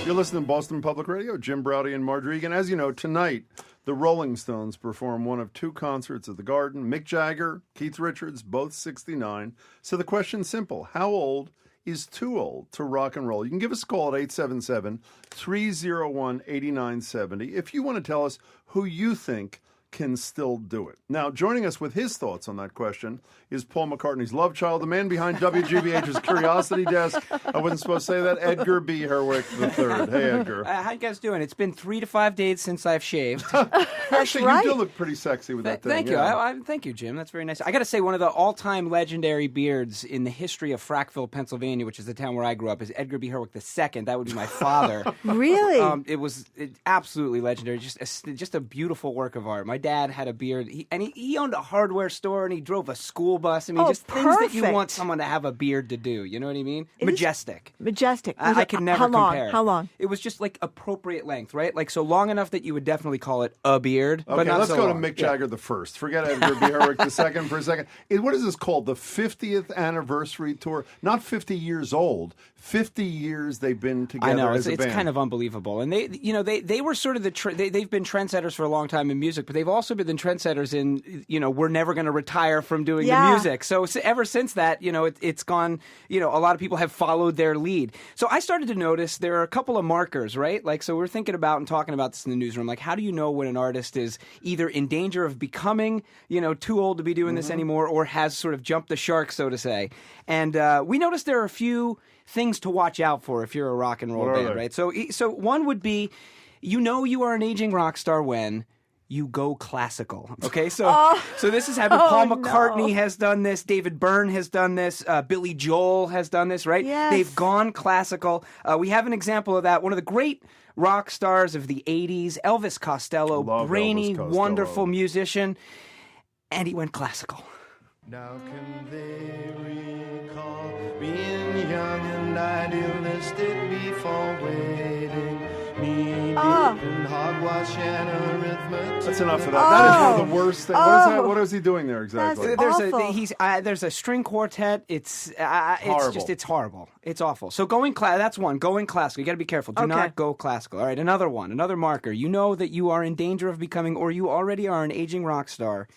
You're listening to Boston Public Radio, Jim Browdy and Marge Regan. As you know, tonight, the Rolling Stones perform one of two concerts at the Garden. Mick Jagger, Keith Richards, both 69. So the question's simple. How old is too old to rock and roll? You can give us a call at 877-301-8970 if you want to tell us who you think can still do it. Now, joining us with his thoughts on that question is Paul McCartney's love child, the man behind WGBH's Curiosity Desk. I wasn't supposed to say that. Edgar B. Herwick III. Hey, Edgar. How you guys doing? It's been 3 to 5 days since I've shaved. Actually, right. you do look pretty sexy with that thing. Thank you. Thank you, Jim. That's very nice. I got to say, one of the all-time legendary beards in the history of Frackville, Pennsylvania, which is the town where I grew up, is Edgar B. Herwick II. That would be my father. Really? It was absolutely legendary. Just a beautiful work of art. My dad had a beard, he owned a hardware store, and he drove a school bus. I mean, just things that you want someone to have a beard to do. You know what I mean? Majestic. I could never compare. How long? It was just like appropriate length, right? Like so long enough that you would definitely call it a beard. Okay, but not let's so go long. to Mick Jagger the first. Forget Edgar B. Herwick II for a second. What is this called? The 50th anniversary tour? Not 50 years old. 50 years they've been together. I know as a it's band. kind of unbelievable, and they were sort of they've been trendsetters for a long time in music, but they've also been the trendsetters in we're never going to retire from doing the music. So ever since that, it's gone. A lot of people have followed their lead. So I started to notice there are a couple of markers, right? Like so we're thinking about and talking about this in the newsroom. Like how do you know when an artist is either in danger of becoming too old to be doing this anymore, or has sort of jumped the shark, so to say? And we noticed there are a few things to watch out for if you're a rock and roll band, right? So one would be, you are an aging rock star when you go classical. Okay, so this has happened. Paul McCartney has done this. David Byrne has done this. Billy Joel has done this, right? Yes. They've gone classical. We have an example of that. One of the great rock stars of the 80s, Elvis Costello, brainy, wonderful musician, and he went classical. Now can they recall being young and idealistic before waiting? Me deep in hogwash and arithmetic. That's enough of that. That is one of the worst things. What is that? What is he doing there exactly? There's a string quartet. It's horrible. it's horrible. It's awful. So going that's one. Going classical. You got to be careful. Do not go classical. All right, another one. Another marker. You know that you are in danger of becoming, or you already are, an aging rock star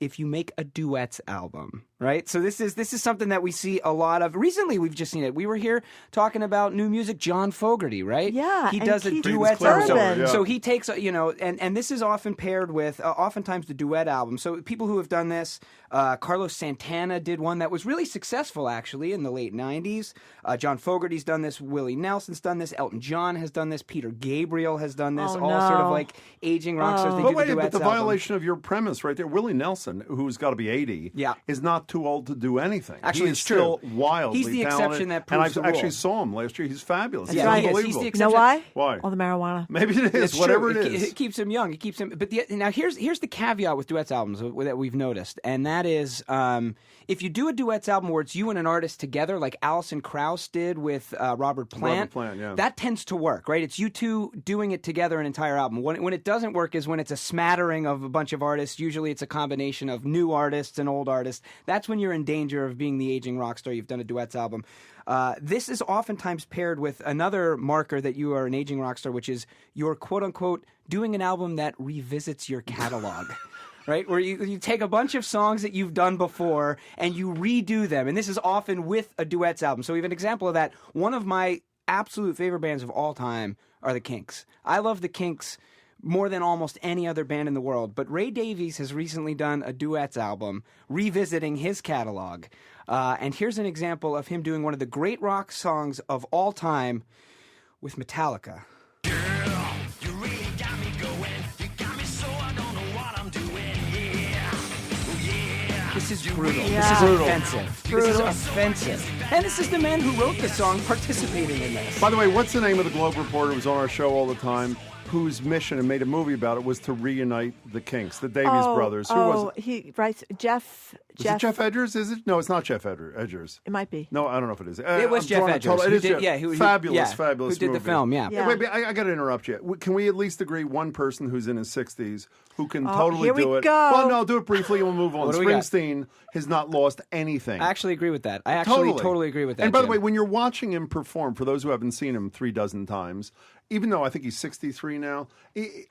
if you make a duets album, right? So this is something that we see a lot of. Recently, we've just seen it. We were here talking about new music, John Fogerty, right? Yeah. He does a duet album. So he takes, and this is often paired with, oftentimes the duet album. So people who have done this, Carlos Santana did one that was really successful, actually, in the late 90s. John Fogerty's done this. Willie Nelson's done this. Elton John has done this. Peter Gabriel has done this. Sort of like aging rock stars. They do the duets but the album. violation of your premise right there, Willie Nelson, who's got to be 80, is not too old to do anything. Actually, it's still wildly He's the talented, exception that proves and the I actually rule. saw him last year. He's fabulous. That's He's right. unbelievable. He's the You know why? Why? All the marijuana. Maybe it is. It's Whatever true. it is. It keeps him young. It keeps him. But now here's the caveat with duets albums that we've noticed, and that is if you do a duets album where it's you and an artist together, like Alison Krauss did with Robert Plant, that tends to work, right? It's you two doing it together an entire album. When it doesn't work is when it's a smattering of a bunch of artists. Usually it's a combination of new artists and old artists. That's when you're in danger of being the aging rock star. You've done a duets album. This is oftentimes paired with another marker that you are an aging rock star, which is you're quote-unquote doing an album that revisits your catalog. Right, where you take a bunch of songs that you've done before and you redo them. And this is often with a duets album. So we have an example of that. One of my absolute favorite bands of all time are the Kinks. I love the Kinks more than almost any other band in the world. But Ray Davies has recently done a duets album revisiting his catalog. And here's an example of him doing one of the great rock songs of all time with Metallica. This is brutal. Yeah. This is offensive. This is offensive. And this is the man who wrote the song participating in this. By the way, what's the name of the Globe reporter who's on our show all the time? whose mission, and made a movie about it, was to reunite the Kinks, the Davies brothers. Who was it? He writes Jeff. Is it Jeff Edgers? Is it? No, it's not Jeff Edgers. It might be. No, I don't know if it is. It was Jeff Edgers. It is Did, Jeff. yeah, fabulous who did movie. the film, yeah. Wait, I got to interrupt you. Can we at least agree one person who's in his 60s who can totally here we do it? go. Well, no, do it briefly and we'll move on. What do we got? Springsteen has not lost anything. I actually agree with that. I actually totally agree with that. And by the Jim. way, when you're watching him perform, for those who haven't seen him 36 times, even though I think he's 63 now,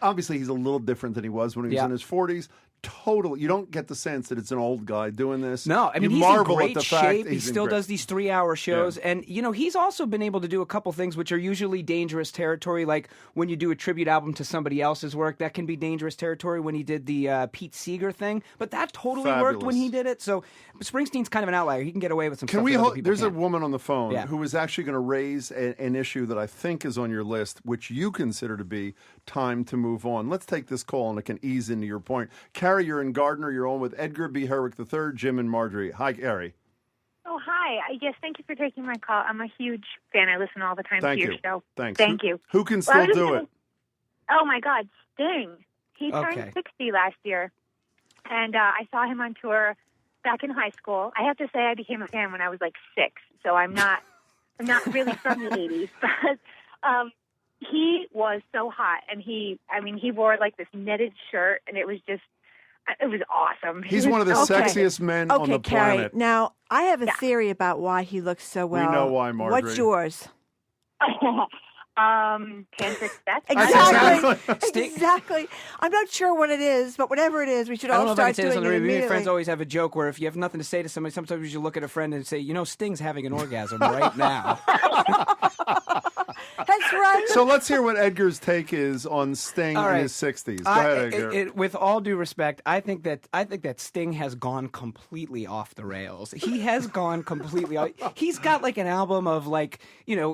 obviously he's a little different than he was when he was in his 40s. Totally, you don't get the sense that it's an old guy doing this. No, I mean, you he's marvel in at great the fact shape. He still does these 3-hour shows. Yeah. And, he's also been able to do a couple things which are usually dangerous territory, like when you do a tribute album to somebody else's work, that can be dangerous territory when he did the Pete Seeger thing. But that totally worked when he did it. So Springsteen's kind of an outlier. He can get away with some stuff that other people There's can't. a woman on the phone Yeah. who is actually going to raise an issue that I think is on your list, which you consider to be time to move on. Let's take this call, and it can ease into your point. Carrie, you're in Gardner. You're on with Edgar B. Herrick III, Jim, and Marjorie. Hi, Carrie. Oh, hi. Yes, thank you for taking my call. I'm a huge fan. I listen all the time to your show. Thanks. Thank you. Who can still do it? Oh, my God, Sting. He turned Okay. 60 last year, and I saw him on tour back in high school. I have to say I became a fan when I was like 6, so I'm not really from the 80s, but he was so hot, and he wore like this knitted shirt, and it was awesome. He's one of the Okay. sexiest men on the Carrie. planet. Now, I have a theory about why he looks so well. know why, Marjorie. What's yours? Tantric sex. Exactly. Exactly. I'm not sure what it is, but whatever it is, we should I don't know all if I can start say this doing on the it radio. Me and immediately. friends always have a joke where if you have nothing to say to somebody, sometimes you look at a friend and say, Sting's having an orgasm right now. That's right. So let's hear what Edgar's take is on Sting All in right. his 60s. Go ahead, Edgar. With all due respect, I think that Sting has gone completely off the rails. He has gone completely off. He's got like an album of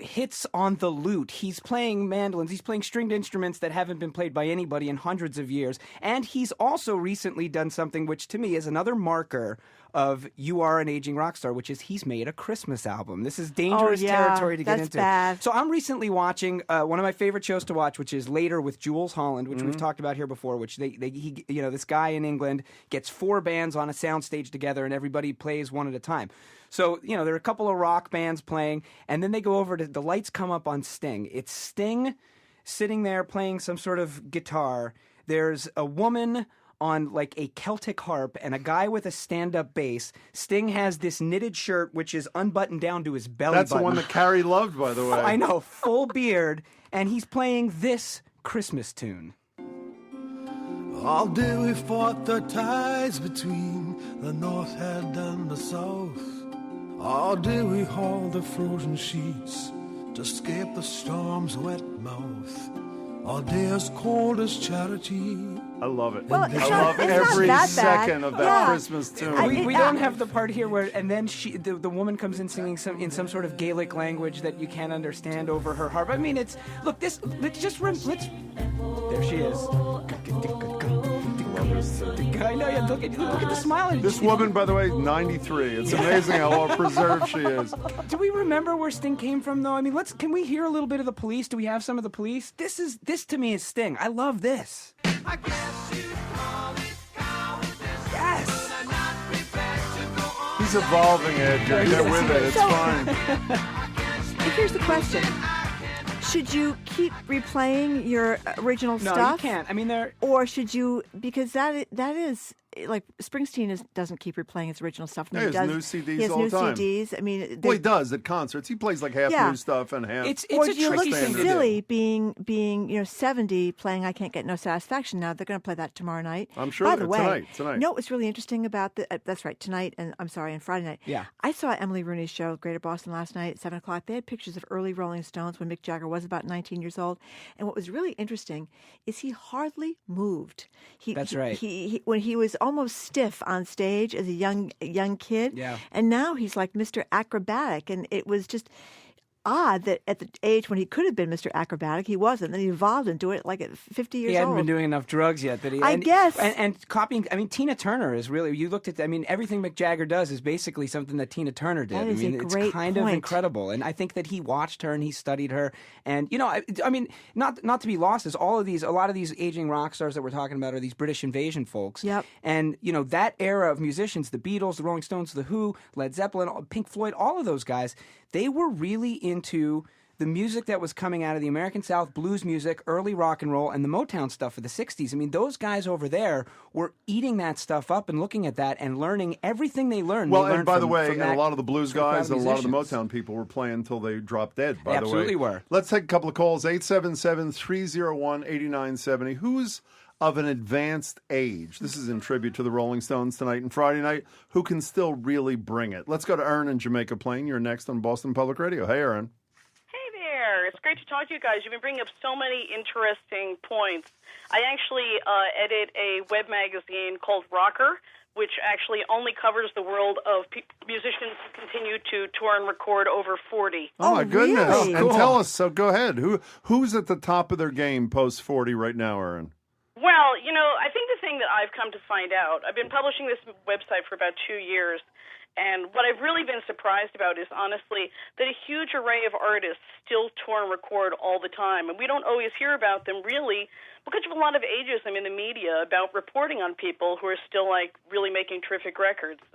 hits on the lute. He's playing mandolins. He's playing stringed instruments that haven't been played by anybody in hundreds of years. And he's also recently done something which to me is another marker of you are an aging rock star, which is he's made a Christmas album. This is dangerous territory to get that's into. bad. So I'm recently watching one of my favorite shows to watch, which is Later with Jules Holland, which we've talked about here before. Which this guy in England gets 4 bands on a soundstage together, and everybody plays one at a time. So there are a couple of rock bands playing, and then they go over to the lights come up on Sting. It's Sting sitting there playing some sort of guitar. There's a woman on like a Celtic harp and a guy with a stand-up bass. Sting has this knitted shirt which is unbuttoned down to his belly That's button. the one that Carrie loved, by the way. I know, full beard, and he's playing this Christmas tune. All day we fought the tides between the north head and the south. All day we hauled the frozen sheets to escape the storm's wet mouth. All day as cold as charity. I love it. Well, I it's not- love it's not every that bad. second of that Yeah. Christmas tune. We don't have the part here where, and then the woman comes in singing in some sort of Gaelic language that you can't understand over her harp. I mean, there she is. I know, yeah, look at the smile. This woman, by the way, 93. It's amazing how well preserved she is. Do we remember where Sting came from, though? I mean, can we hear a little bit of the Police? Do we have some of the Police? This to me is Sting. I love this. I guess you call it cowardice. Yes. But I'm not prepared to go on. He's evolving, Edgar. Get with it. It's So- fine. But here's the question. Should you keep replaying your original No, stuff? you can't. I mean, Or should you, because that is, like, Springsteen doesn't keep replaying his original stuff. Yeah, he has new CDs he has all new the time. CDs. I mean, Well, he does at concerts. He plays like half Yeah. new stuff and half. it's or a do you tricky look thing to do. silly being 70 playing I Can't Get No Satisfaction now. They're going to play that tomorrow night. I'm sure By the way, tonight. You know what was really interesting about that's right, tonight, and I'm sorry, and Friday night. Yeah. I saw Emily Rooney's show, Greater Boston, last night at 7 o'clock. They had pictures of early Rolling Stones when Mick Jagger was about 19 years old. And what was really interesting is he hardly moved. That's right. He when he was almost stiff on stage as a young kid. Yeah. And now he's like Mr. Acrobatic. And it was just... odd that at the age when he could have been Mr. Acrobatic, he wasn't. Then he evolved into it like at 50 years old. He hadn't been doing enough drugs yet. I guess. And copying, I mean, Tina Turner is really, you looked at, I mean, everything Mick Jagger does is basically something that Tina Turner did. That is I mean, a it's great kind of point. incredible. And I think that he watched her and he studied her. And, you know, I mean, not to be lost is a lot of these aging rock stars that we're talking about are these British invasion folks. Yep. And, you know, that era of musicians, the Beatles, the Rolling Stones, the Who, Led Zeppelin, Pink Floyd, all of those guys, they were really into the music that was coming out of the American South, blues music, early rock and roll, and the Motown stuff of the 60s. I mean, those guys over there were eating that stuff up and looking at that and learning everything they learned. Well, they learned and by the from way, and a lot of the blues from crowd guys and a lot of the musicians. Motown people were playing until they dropped dead, by They the way. absolutely were. Let's take a couple of calls. 877-301-8970. Who's of an advanced age? This is in tribute to the Rolling Stones tonight and Friday night. Who can still really bring it? Let's go to Aaron in Jamaica Plain. You're next on Boston Public Radio. Hey, Aaron. Hey there. It's great to talk to you guys. You've been bringing up so many interesting points. I actually edit a web magazine called Rocker, which actually only covers the world of musicians who continue to tour and record over 40. Oh, my goodness. really? And tell us, so go ahead. Who's at the top of their game post 40 right now, Aaron? Well, you know, I think the thing that I've come to find out, I've been publishing this website for about 2 years, and what I've really been surprised about is, honestly, that a huge array of artists still tour and record all the time, and we don't always hear about them, really, because of a lot of ageism in the media about reporting on people who are still, like, really making terrific records.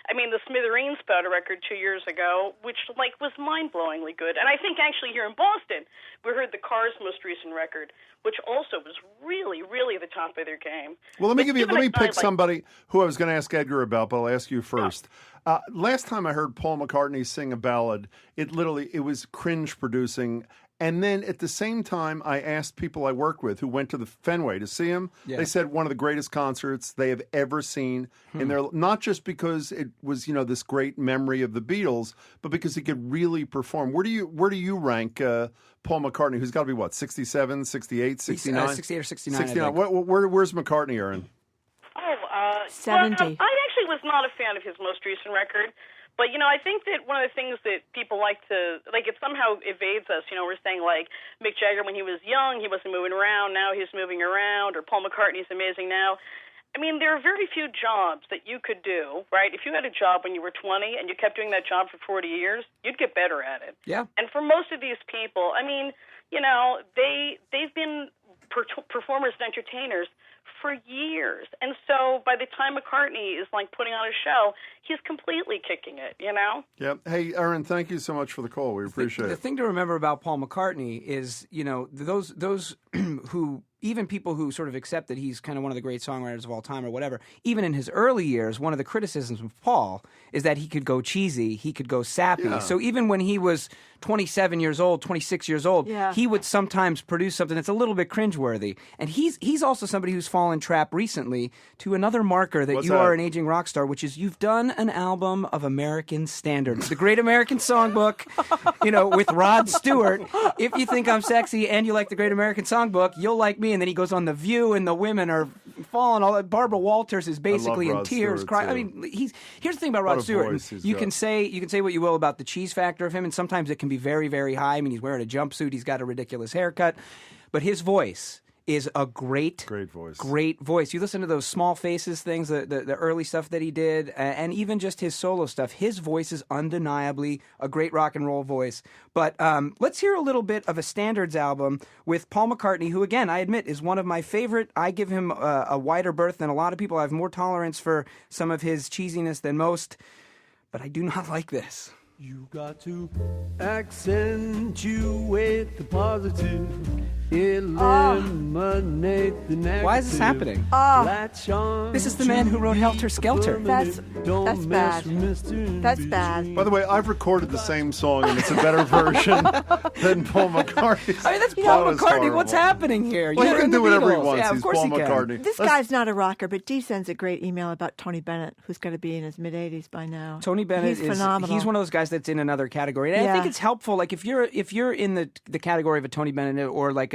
I mean, the Smithereens put out a record 2 years ago, which, like, was mind-blowingly good. And I think, actually, here in Boston, we heard the Cars' most recent record, which also was really, really at the top of their game. Well, let me pick like, somebody who I was going to ask Edgar about, but I'll ask you first. Last time I heard Paul McCartney sing a ballad, it was cringe-producing. And then at the same time, I asked people I worked with who went to the Fenway to see him. Yeah. They said one of the greatest concerts they have ever seen. And they're not just because it was, you know, this great memory of the Beatles, but because he could really perform. Where do you rank Paul McCartney, who's got to be, what, 67, 68, 69? 68 or 69. 69. Where's McCartney, Aaron? 70. Well, I actually was not a fan of his most recent record. But, you know, I think that one of the things that people like to, like, it somehow evades us. You know, we're saying, like, Mick Jagger, when he was young, he wasn't moving around. Now he's moving around. Or Paul McCartney's amazing now. I mean, there are very few jobs that you could do, right? If you had a job when you were 20 and you kept doing that job for 40 years, you'd get better at it. Yeah. And for most of these people, I mean, you know, they've been performers and entertainers for years. And so by the time McCartney is, like, putting on a show, he's completely kicking it, you know? Yeah. Hey, Aaron, thank you so much for the call. We appreciate it. The thing to remember about Paul McCartney is, you know, those who, even people who sort of accept that he's kind of one of the great songwriters of all time or whatever, even in his early years, one of the criticisms of Paul is that he could go cheesy, he could go sappy. Yeah. So even when he was 27 years old, 26 years old, he would sometimes produce something that's a little bit cringeworthy. And he's also somebody who's fallen trap recently to another marker that you are an aging rock star, which is you've done an album of American standards, the Great American Songbook, you know, with Rod Stewart. If you think I'm sexy and you like the Great American Songbook, you'll like me. And then he goes on The View, and the women are falling. All that. Barbara Walters is basically in tears, crying. I mean, here's the thing about Rod Stewart. You can say what you will about the cheese factor of him, and sometimes it can be very, very high. I mean, he's wearing a jumpsuit, he's got a ridiculous haircut, but his voice is a great voice. You listen to those Small Faces things, the early stuff that he did, and even just his solo stuff. His voice is undeniably a great rock and roll voice. But let's hear a little bit of a standards album with Paul McCartney, who, again, I admit is one of my favorite. I give him a wider berth than a lot of people. I have more tolerance for some of his cheesiness than most, but I do not like this. You got to accentuate the positive, eliminate the negative. Why is this happening? This is the man who wrote Helter Skelter. That's bad. That's bad. By the way, I've recorded the same song, and it's a better version than Paul McCartney's. I mean, that's Paul McCartney. What's happening here? Well, he can do whatever he wants. Yeah, He's Paul McCartney. This guy's not a rocker, but Dee sends a great email about Tony Bennett, who's going to be in his mid-80s by now. Tony Bennett is phenomenal. He's one of those guys that's in another category. And I think it's helpful, like if you're in the category of a Tony Bennett or like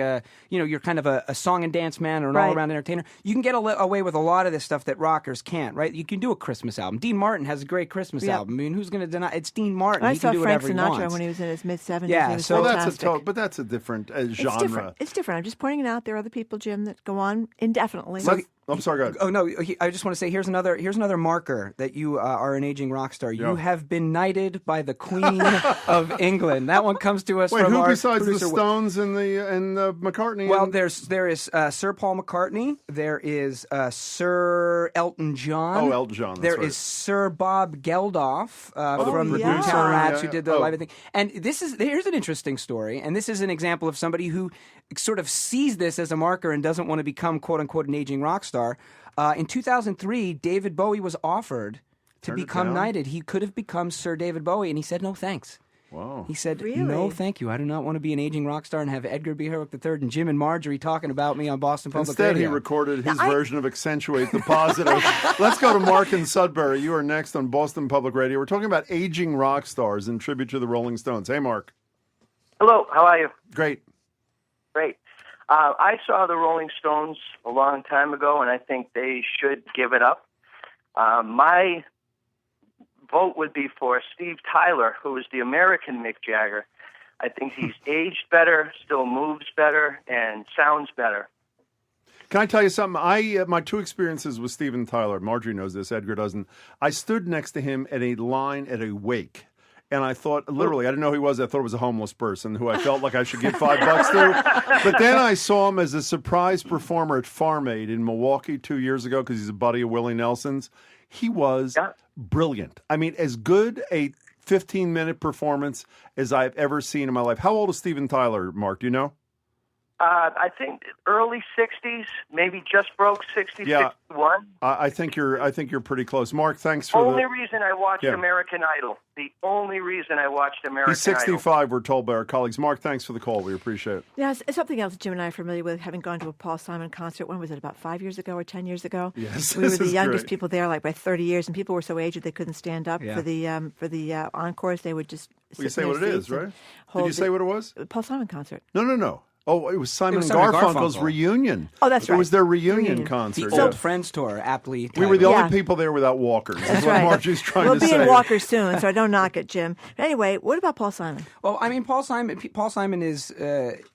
you're kind of a song and dance man or an Right. all-around entertainer, you can get away with a lot of this stuff that rockers can't, right? You can do a Christmas album. Dean Martin has a great Christmas Yep. album. I mean, who's going to deny? It's Dean Martin. I He saw can do Frank whatever he Sinatra wants. when he was in his mid-70s. Yeah, He was so- Well, fantastic. that's a different It's genre. different. It's different. I'm just pointing it out. There are other people, Jim, that go on indefinitely. I'm sorry, go ahead. Oh no! I just want to say here's another marker that you are an aging rock star. You Yeah. have been knighted by the Queen of England. That one comes to us Wait, from who our besides the producer, Stones and McCartney? Well, and- there is Sir Paul McCartney. There is Sir Elton John. Oh, Elton John, that's There right. is Sir Bob Geldof the from the producer, Blue Rats yeah, who yeah. did the Oh. live thing. And here's an interesting story. And this is an example of somebody who sort of sees this as a marker and doesn't want to become quote unquote an aging rock star. In 2003, David Bowie was offered to Turned it become down? knighted. He could have become Sir David Bowie, and he said no thanks. Wow. He said, Really? no, thank you. I do not want to be an aging rock star and have Edgar B. Herwick III and Jim and Marjorie talking about me on Boston Public Instead, Radio. he recorded his version of Accentuate the Positive. Let's go to Mark in Sudbury. You are next on Boston Public Radio. We're talking about aging rock stars in tribute to the Rolling Stones. Hey, Mark. Hello, how are you? Great. Great. I saw the Rolling Stones a long time ago, and I think they should give it up. My vote would be for Steve Tyler, who is the American Mick Jagger. I think he's aged better, still moves better, and sounds better. Can I tell you something? My two experiences with Steven Tyler, Marjorie knows this, Edgar doesn't. I stood next to him at a line at a wake. And I thought, literally, I didn't know who he was. I thought it was a homeless person who I felt like I should give $5 to. But then I saw him as a surprise performer at Farm Aid in Milwaukee 2 years ago because he's a buddy of Willie Nelson's. He was brilliant. I mean, as good a 15-minute performance as I've ever seen in my life. How old is Steven Tyler, Mark? Do you know? I think early 60s, maybe just broke 60, Yeah. 61. I think you're pretty close. Mark, thanks for Only reason I watched Yeah. American Idol. The only reason I watched American He's 65, Idol. we're told by our colleagues. Mark, thanks for the call. We appreciate it. Yes, it's something else Jim and I are familiar with, having gone to a Paul Simon concert. When was it, about 5 years ago or 10 years ago? Yes, We were this the is youngest great. people there, like by 30 years, and people were so aged they couldn't stand up Yeah. for the encores. They would just Well, you sit say in what their it is, seats and right? Did hold you say the- what it was? Paul Simon concert. No. Oh, it was Simon, Simon and and Garfunkel's Garfunkel. reunion. Oh, that's It right. was their reunion Reunion. concert. The yeah. Old Friends Tour, aptly We were the Yeah. only people there without walkers. That's is what right. Margie's trying we'll to be say. in Walker soon, so don't knock it, Jim. But anyway, what about Paul Simon? Well, I mean, Paul Simon is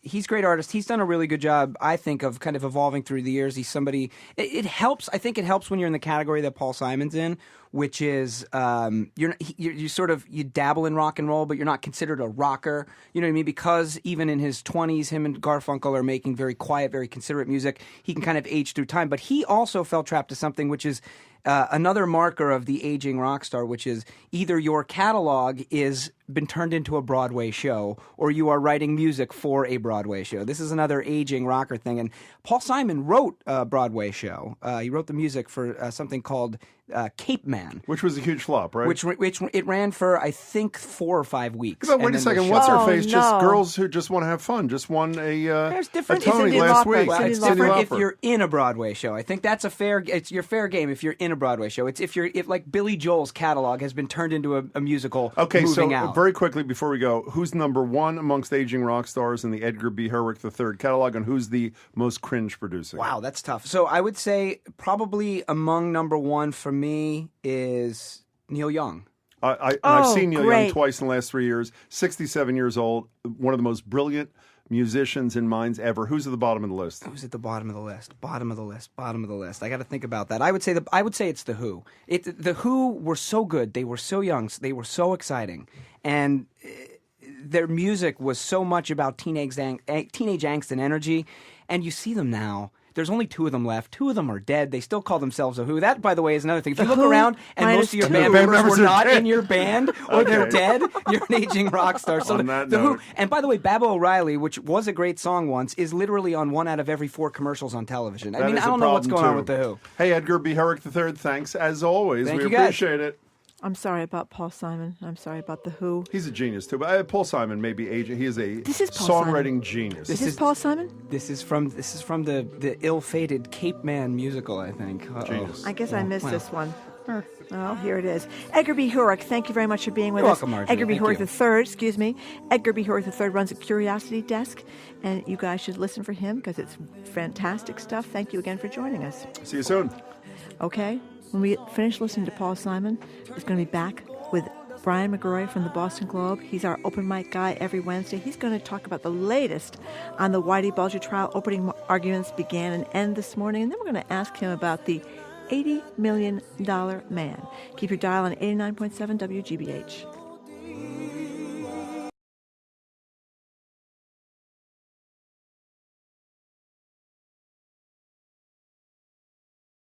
he's a great artist. He's done a really good job, I think, of kind of evolving through the years. He's somebody. It helps. I think it helps when you're in the category that Paul Simon's in, which is you dabble in rock and roll, but you're not considered a rocker. You know what I mean? Because even in his 20s, him and Garfunkel are making very quiet, very considerate music. He can kind of age through time, but he also fell trapped to something which is another marker of the aging rock star, which is either your catalog is been turned into a Broadway show or you are writing music for a Broadway show. This is another aging rocker thing. And Paul Simon wrote a Broadway show. He wrote the music for something called Cape Man. Which was a huge flop, right? Which it ran for, I think, 4 or 5 weeks. But wait and a then second, was what's shut. her Oh, face? Just no. girls who just want to have fun. Just won a There's different- Tony Cyndi last Lauper. week. Well, Cyndi it's Lauper. different if Lauper. you're in a Broadway show. I think that's it's your fair game if you're in a Broadway show. It's if like Billy Joel's catalog has been turned into a musical. Okay, moving so out. very quickly before we go, who's number one amongst aging rock stars in the Edgar B. Herwick III catalog, and who's the most cringe producing? Wow, that's tough. So I would say probably among number one for me is Neil Young. I've Oh, seen Neil Young great. twice in the last 3 years. 67 years old, one of the most brilliant musicians and minds ever. Who's at the bottom of the list? Who's at the bottom of the list? Bottom of the list. Bottom of the list. I got to think about that. I would say it's the Who. The Who were so good. They were so young. They were so exciting, and their music was so much about teenage angst and energy. And you see them now. There's only 2 of them left. 2 of them are dead. They still call themselves a Who. That, by the way, is another thing. If you The look Who around and minus most of your 2. band Band members members were are not dead. in your band or they're Okay. dead, you're an aging rock star. So On that the Who. note. And by the way, Baba O'Reilly, which was a great song once, is literally on 1 out of every 4 commercials on television. I That mean, is I a don't know what's problem, going on too. with the Who. Hey, Edgar B. Herwick III, thanks as always. Thank we you, guys. appreciate it. I'm sorry about Paul Simon. I'm sorry about the Who. He's a genius too. But Paul Simon may be aging. He is a This is Paul songwriting Simon. genius. Is this Paul Simon? This is from the ill-fated Cape Man musical, I think. Uh-oh. Genius. I guess I missed Wow. this one. Oh, here it is. Edgar B. Hurek, thank you very much for being with You're us. welcome, Marjorie. Edgar B. Thank Hurek you. III, Edgar B. Hurek III runs a Curiosity Desk, and you guys should listen for him because it's fantastic stuff. Thank you again for joining us. See you soon. Okay, when we finish listening to Paul Simon, it's going to be back with Brian McGroy from the Boston Globe. He's our open mic guy every Wednesday. He's going to talk about the latest on the Whitey Bulger trial. Opening arguments began and end this morning, and then we're going to ask him about the $80 million man. Keep your dial on 89.7 WGBH.